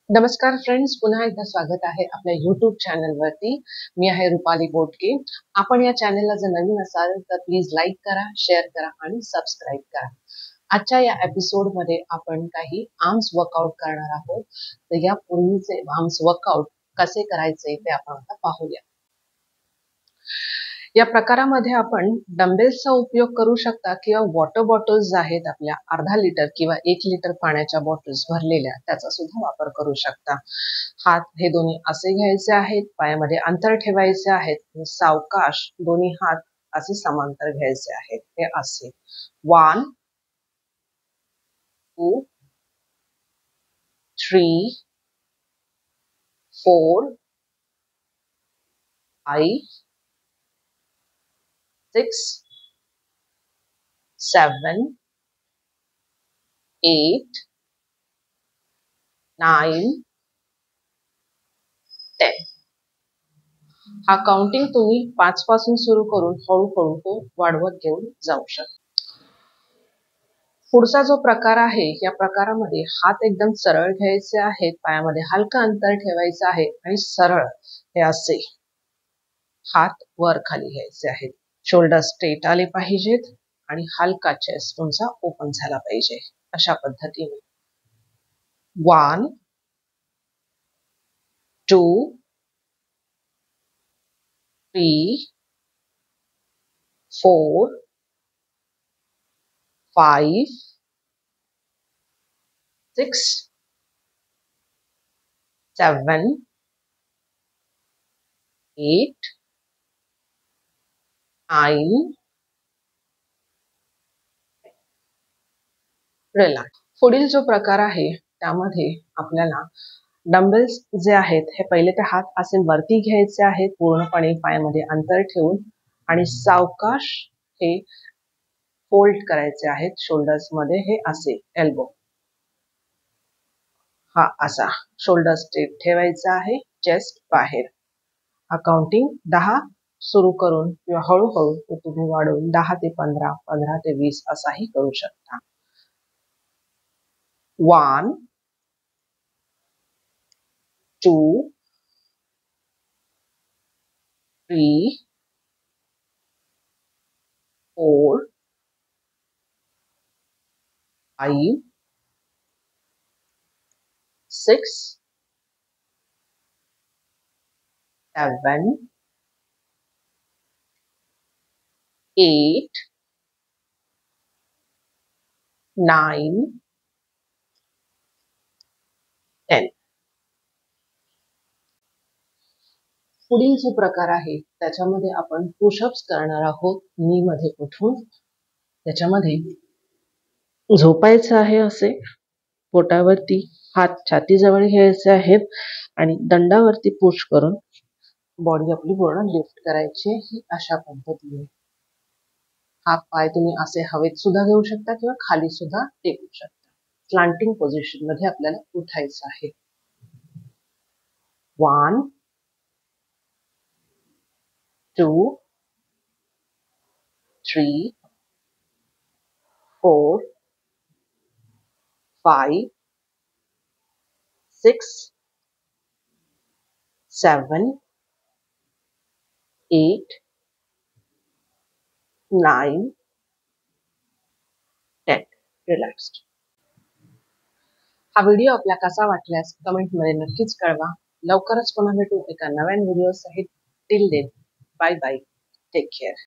नमस्कार फ्रेंड्स, पुन्हा एकदा स्वागत आहे आपल्या YouTube चॅनलवरती. मी आहे रुपाली बोटके. आपण या चॅनलला जर नवीन असाल तर प्लीज लाईक करा, शेअर करा आणि सबस्क्राईब करा. आजच्या या एपिसोडमध्ये आपण काही आर्म्स वर्कआउट करणार आहोत. तर यापूर्वीचे आर्म्स वर्कआउट कसे करायचे ते आपण आता पाहूया. या प्रकारामध्ये आपण डंबेल्सचा उपयोग करू शकता किंवा वॉटर बॉटल्स आहेत आपल्या अर्धा लिटर किंवा 1 लिटर पाण्याच्या बॉटल्स भरलेल्या त्याचा सुद्धा वापर करू शकता. हात हे दोन्ही असे घ्यायचे आहेत, पायामध्ये अंतर ठेवायचे आहेत आणि सावकाश दोन्ही हात असे समांतर घ्यायचे आहेत. हे असे 1 2 3 4 5 6 7 8 9 10. हा काउंटिंग तुम्ही 5 पासून सुरू करून हळूहळू तो वाढवत घेऊन जाऊ शकता. पुढचा जो प्रकार आहे या प्रकारामध्ये हात एकदम सरळ घ्यायचे आहेत, पायामध्ये हलका अंतर ठेवायचं आहे आणि सरळ हे असे हात वर खाली घ्यायचे आहेत. शोल्डर स्ट्रेट आले पाहिजेत आणि हलका चेस्ट तुमचा ओपन झाला पाहिजे. अशा पद्धतीने 1 2 3 4 5 6 7 8 9 रिलॅक्स. पुढील जो प्रकार आहे त्यामध्ये आपल्याला डंबेल्स जे आहेत हे पहिले ते हात असे वरती घ्यायचे आहेत, पूर्णपणे पायामध्ये अंतर ठेवून आणि सावकाश हे फोल्ड करायचे आहेत शोल्डर्स मध्ये. हे असे एल्बो हा असा शोल्डर स्ट्रेट ठेवायचा आहे, चेस्ट बाहेर. हा काउंटिंग 10 सुरू करून किंवा हळूहळू तुम्ही वाढवून 10 ते 15 15 ते 20 असाही करू शकता. 1 2 3 4 5 6 7 8 9 10. पुढील जो प्रकार आहे त्याच्यामध्ये आपण पुशअप्स करणार आहोत. नी मध्ये उठून त्याच्यामध्ये झोपायचं आहे असे, पोटावरती हात छातीजवळ घ्यायचे आहेत आणि दंडावरती पुश करून बॉडी आपली पूर्ण लिफ्ट करायची ही अशा पद्धतीने. हात पाय तुम्ही असे हवेत सुद्धा घेऊ शकता किंवा खाली सुद्धा टेकू शकता. स्लांटिंग पोझिशन मध्ये आपल्याला उठायचं आहे. 1 2 3 4 5 6 7 8 9 10. रिलॅक्स्ड. हा व्हिडिओ आपला कसा वाटल्यास कमेंटमध्ये नक्कीच कळवा. लवकरच पुन्हा भेटू एका नव्या व्हिडिओ सहित. Till then bye bye. Take care.